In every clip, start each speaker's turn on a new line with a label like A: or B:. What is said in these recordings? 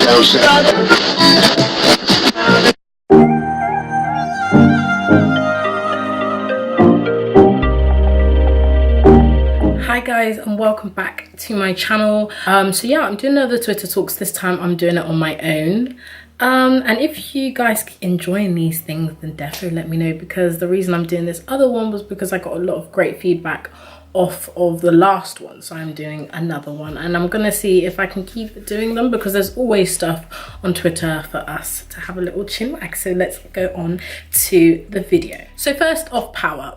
A: Hi guys, and welcome back to my channel. So yeah, I'm doing another Twitter Talks. This time I'm doing it on my own. And if you guys enjoying these things, then definitely let me know, because the reason I'm doing this other one was because I got a lot of great feedback off of the last one, so I'm doing another one, and I'm gonna see if I can keep doing them, because there's always stuff on Twitter for us to have a little chin wag. So let's go on to the video. So first off, Power.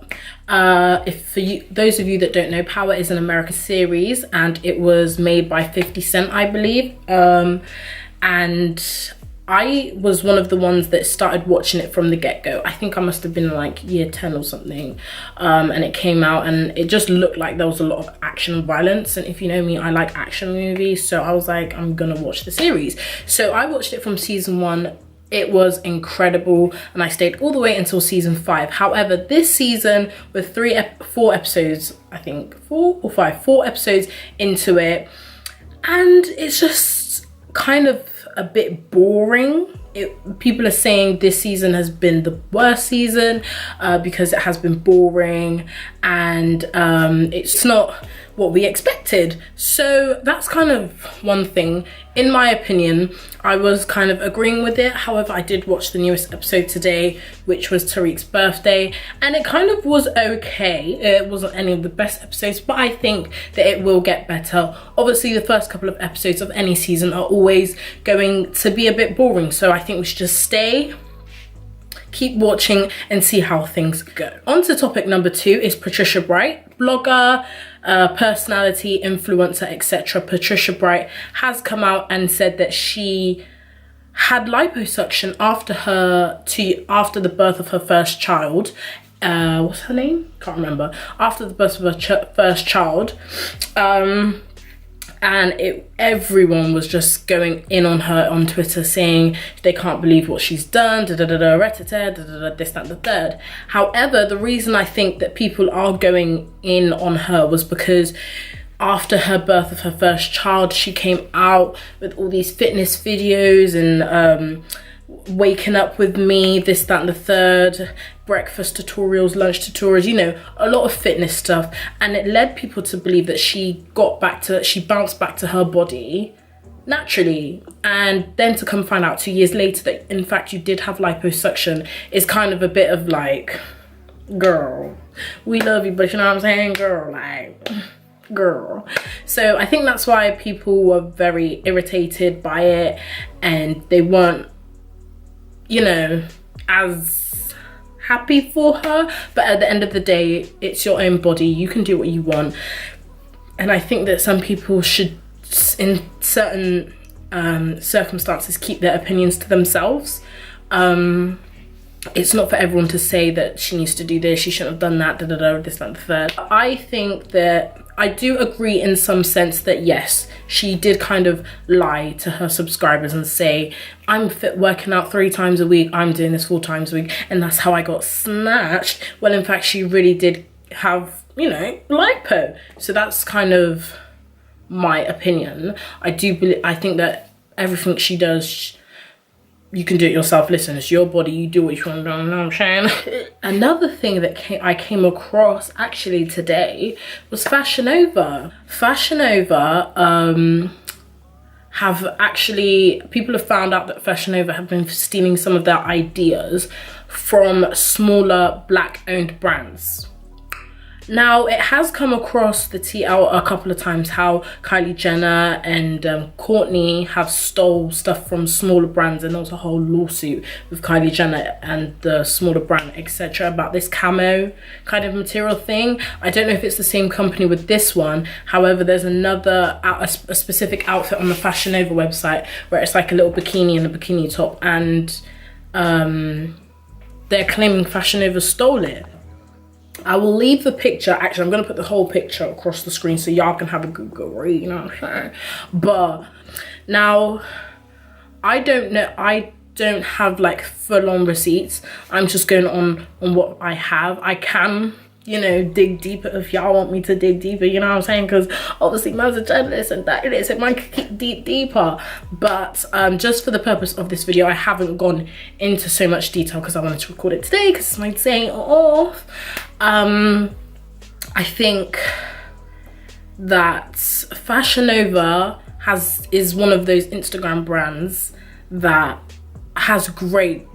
A: If for you, those of you that don't know, Power is an American series, and it was made by 50 Cent, I believe. And I was one of the ones that started watching it from the get-go. I think I must have been like year 10 or something, and it came out, and it just looked like there was a lot of action and violence, and if you know me, I like action movies, so I was like, I'm gonna watch the series. So I watched it from season 1. It was incredible, and I stayed all the way until season 5. However, this season, with 4 episodes, I think 4 or 5, 4 episodes into it, and it's just kind of a bit boring. People are saying this season has been the worst season because it has been boring, and it's not what we expected. So that's kind of one thing. In my opinion, I was kind of agreeing with it. However, I did watch the newest episode today, which was Tariq's birthday, and it kind of was okay. It wasn't any of the best episodes, but I think that it will get better. Obviously, the first couple of episodes of any season are always going to be a bit boring, so I think we should just keep watching and see how things go. On to topic number 2 is Patricia Bright, blogger, personality, influencer, etc. Patricia Bright has come out and said that she had liposuction after the birth of her first child. What's her name? Can't remember. After the birth of her first child. And everyone was just going in on her on Twitter, saying they can't believe what she's done, this, that, and the third. However, the reason I think that people are going in on her was because after her birth of her first child, she came out with all these fitness videos and waking up with me, this, that, and the third, breakfast tutorials, lunch tutorials, you know, a lot of fitness stuff, and it led people to believe that she bounced back to her body naturally. And then to come find out 2 years later that in fact you did have liposuction is kind of a bit of like, girl, we love you, but you know what I'm saying, girl, like, girl. So I think that's why people were very irritated by it, and they weren't, you know, as happy for her. But at the end of the day, it's your own body, you can do what you want. And I think that some people should, in certain circumstances, keep their opinions to themselves. It's not for everyone to say that she needs to do this, she shouldn't have done that, this, that, and the third. I think that I do agree in some sense that yes, she did kind of lie to her subscribers and say, I'm fit working out 3 times a week, I'm doing this 4 times a week, and that's how I got snatched. Well, in fact, she really did have, you know, lipo. So that's kind of my opinion. I think that everything she does, you can do it yourself. Listen, it's your body, you do what you want to do, you know what I'm saying? Another thing that I came across actually today was Fashion Nova. Fashion Nova, people have found out that Fashion Nova have been stealing some of their ideas from smaller black-owned brands. Now, it has come across the TL a couple of times how Kylie Jenner and Kourtney have stole stuff from smaller brands, and there was a whole lawsuit with Kylie Jenner and the smaller brand, etc., about this camo kind of material thing. I don't know if it's the same company with this one. However, there's another, a specific outfit on the Fashion Nova website where it's like a little bikini and a bikini top, and they're claiming Fashion Nova stole it. I will leave the picture. Actually, I'm going to put the whole picture across the screen so y'all can have a Google read, you know what I'm saying? But now, I don't know. I don't have like full-on receipts. I'm just going on what I have. I can you know, dig deeper if y'all want me to dig deeper, you know what I'm saying? Because obviously man's a journalist and that it is, it might keep deeper. But just for the purpose of this video, I haven't gone into so much detail because I wanted to record it today because it's my day off. I think that Fashion Nova is one of those Instagram brands that has great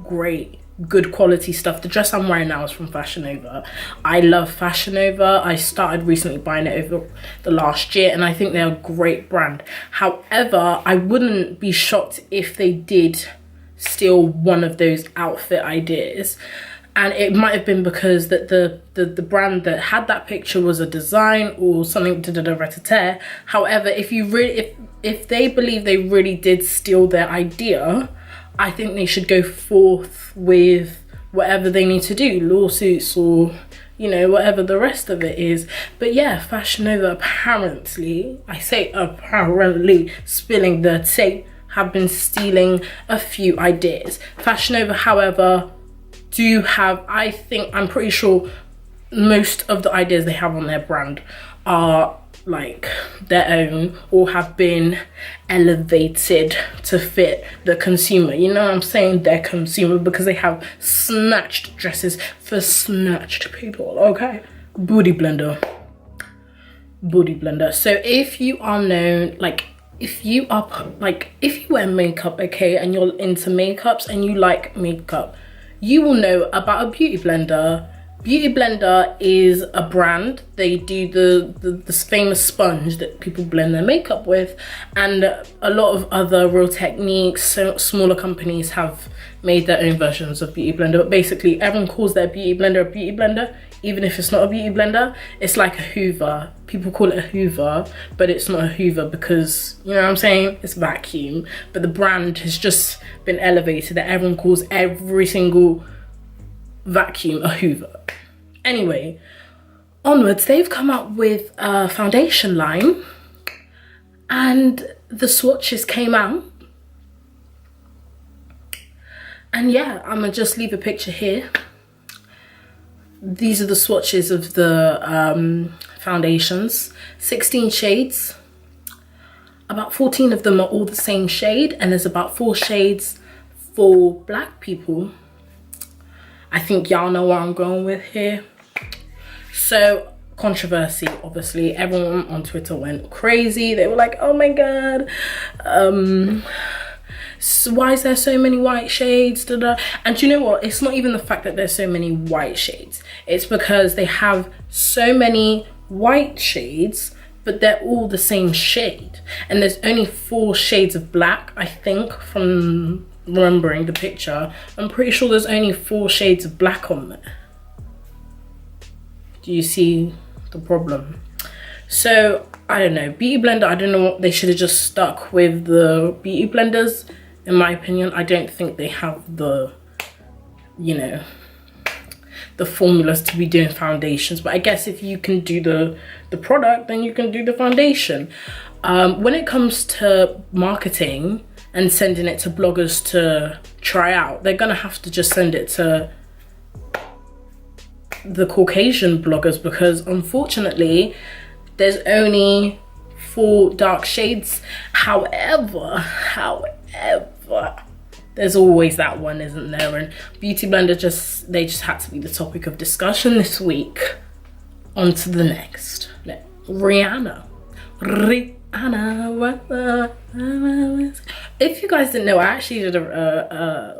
A: good quality stuff. The dress I'm wearing now is from Fashion Nova. I love Fashion Nova. I started recently buying it over the last year and I think they're a great brand. However, I wouldn't be shocked if they did steal one of those outfit ideas, and it might have been because that the brand that had that picture was a design or something. However, if they believe they really did steal their idea, I think they should go forth with whatever they need to do, lawsuits or, you know, whatever the rest of it is. But yeah, Fashion Nova apparently, I say apparently, spilling the tea, have been stealing a few ideas. Fashion Nova, however, do have, I'm pretty sure most of the ideas they have on their brand are like their own or have been elevated to fit the consumer, you know what I'm saying, their consumer, because they have snatched dresses for snatched people. Okay, booty blender. So if you are known, like if you wear makeup, okay, and you're into makeups and you like makeup, you will know about a beauty blender. Beauty Blender is a brand. They do the famous sponge that people blend their makeup with, and a lot of other Real Techniques, so smaller companies have made their own versions of Beauty Blender. But basically everyone calls their beauty blender a beauty blender, even if it's not a beauty blender. It's like a Hoover. People call it a Hoover, but it's not a Hoover because, you know what I'm saying, it's vacuum. But the brand has just been elevated that everyone calls every single vacuum a Hoover. Anyway, onwards, they've come up with a foundation line and the swatches came out. And yeah, I'm gonna just leave a picture here. These are the swatches of the foundations. 16 shades. About 14 of them are all the same shade, and there's about 4 shades for black people. I think y'all know where I'm going with here. So, controversy, obviously. Everyone on Twitter went crazy. They were like, oh my god, so why is there so many white shades? And do you know what? It's not even the fact that there's so many white shades. It's because they have so many white shades, but they're all the same shade. And there's only 4 shades of black, I think, from remembering the picture. I'm pretty sure there's only 4 shades of black on there. Do you see the problem? So I don't know, beauty blender, I don't know, what they should have just stuck with the beauty blenders. In my opinion, I don't think they have the, you know, the formulas to be doing foundations. But I guess if you can do the product, then you can do the foundation. When it comes to marketing and sending it to bloggers to try out, they're gonna have to just send it to the Caucasian bloggers, because unfortunately there's only 4 dark shades. However, there's always that one, isn't there? And Beauty Blender they just had to be the topic of discussion this week. On to the next. Rihanna. If you guys didn't know, I actually did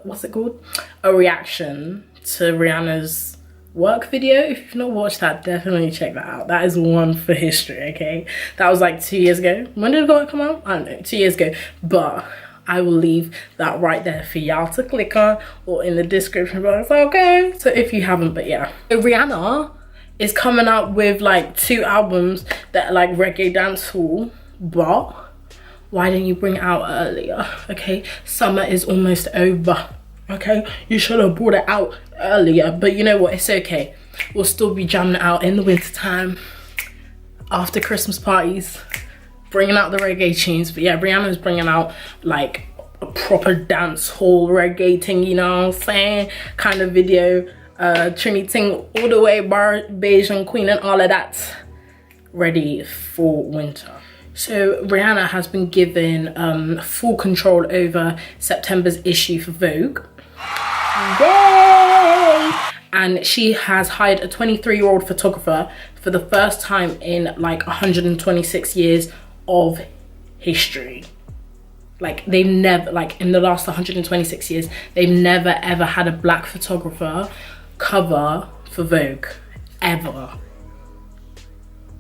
A: what's it called? A reaction to Rihanna's work video. If you've not watched that, definitely check that out. That is one for history, okay? That was like 2 years ago. When did it come out? I don't know, 2 years ago. But I will leave that right there for y'all to click on, or in the description box, okay? So if you haven't, but yeah. So Rihanna is coming out with like 2 albums that are like reggae dancehall, but why didn't you bring it out earlier? Okay, summer is almost over. Okay, you should have brought it out earlier, but you know what, it's okay. We'll still be jamming it out in the winter time after Christmas parties, bringing out the reggae tunes. But yeah, Rihanna's bringing out like a proper dance hall reggae thing, you know what I'm saying, kind of video. Trini Ting all the way, bar beige and queen and all of that, ready for winter. So Rihanna has been given full control over September's issue for Vogue. Yay! And she has hired a 23-year-old photographer for the first time in like 126 years of history. Like they've never, like in the last 126 years, they've never ever had a black photographer cover for Vogue, ever.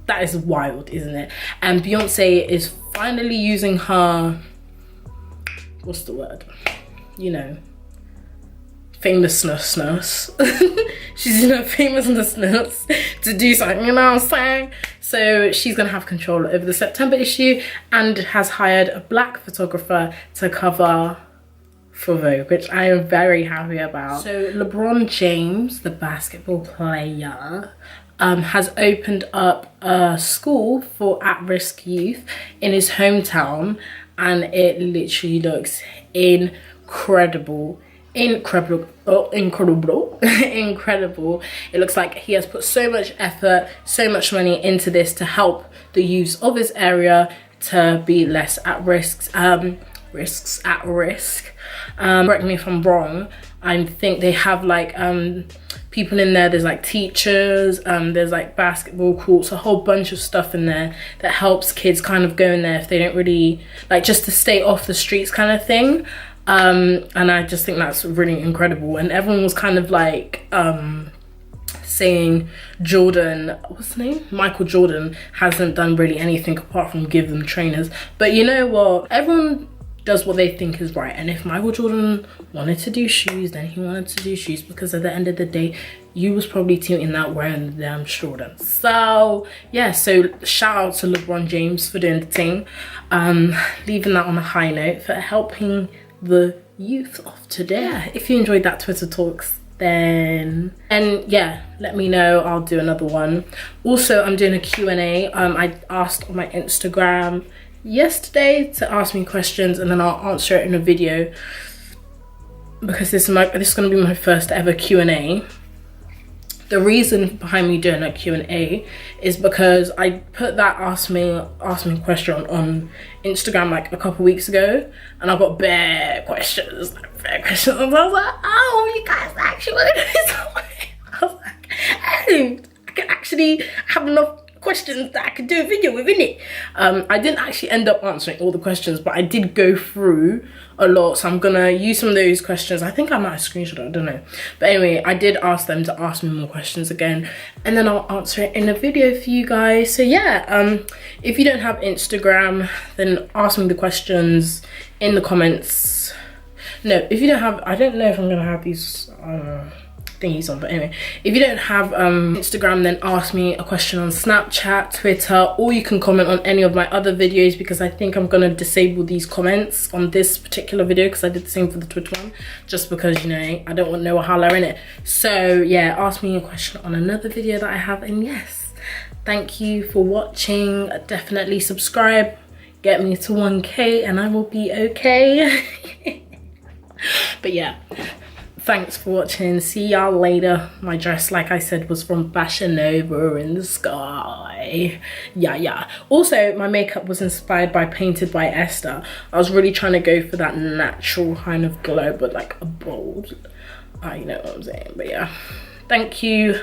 A: That is wild, isn't it? And Beyonce is finally using her, what's the word? You know, famousness. She's in her famousness to do something, you know what I'm saying? So she's gonna have control over the September issue and has hired a black photographer to cover for Vogue, which I am very happy about. So LeBron James, the basketball player, has opened up a school for at-risk youth in his hometown, and it literally looks incredible. Incredible. It looks like he has put so much effort, so much money into this to help the youths of his area to be less at risk. Correct me if I'm wrong. I think they have like people in there. There's like teachers, there's like basketball courts, a whole bunch of stuff in there that helps kids kind of go in there if they don't really like, just to stay off the streets kind of thing. And I just think that's really incredible. And everyone was kind of like saying Jordan, what's his name? Michael Jordan hasn't done really anything apart from give them trainers. But you know what? Everyone does what they think is right. And if Michael Jordan wanted to do shoes, then he wanted to do shoes, because at the end of the day, you was probably tweeting that wearing the damn Jordan. So yeah, so shout out to LeBron James for doing the thing. Leaving that on a high note, for helping the youth of today. Yeah, if you enjoyed that Twitter Talks, then yeah, let me know. I'll do another one. Also, I'm doing a Q&A. I asked on my Instagram yesterday to ask me questions, and then I'll answer it in a video, because this is going to be my first ever Q&A. The reason behind me doing a Q&A is because I put that ask me question on Instagram like a couple weeks ago, and I got bare questions. And I was like, oh, you guys actually want to do something? I was like, oh, I can actually have enough questions that I could do a video with, innit? I didn't actually end up answering all the questions, but I did go through a lot, so I'm gonna use some of those questions. I think I might have screenshot it, I don't know. But anyway, I did ask them to ask me more questions again, and then I'll answer it in a video for you guys. So yeah, if you don't have Instagram, then ask me the questions in the comments. No, if you don't have, I don't know if I'm gonna have these thingies on, but anyway, if you don't have Instagram, then ask me a question on Snapchat, Twitter, or you can comment on any of my other videos, because I think I'm gonna disable these comments on this particular video, because I did the same for the Twitter one, just because, you know, I don't want no holler in it. So yeah, ask me a question on another video that I have. And yes, thank you for watching. Definitely subscribe, get me to 1K, and I will be okay. But yeah, thanks for watching. See y'all later. My dress, like I said, was from Fashion Nova in the sky. Yeah. Also, my makeup was inspired by Painted by Esther. I was really trying to go for that natural kind of glow, but like a bold, you know what I'm saying. But yeah, thank you.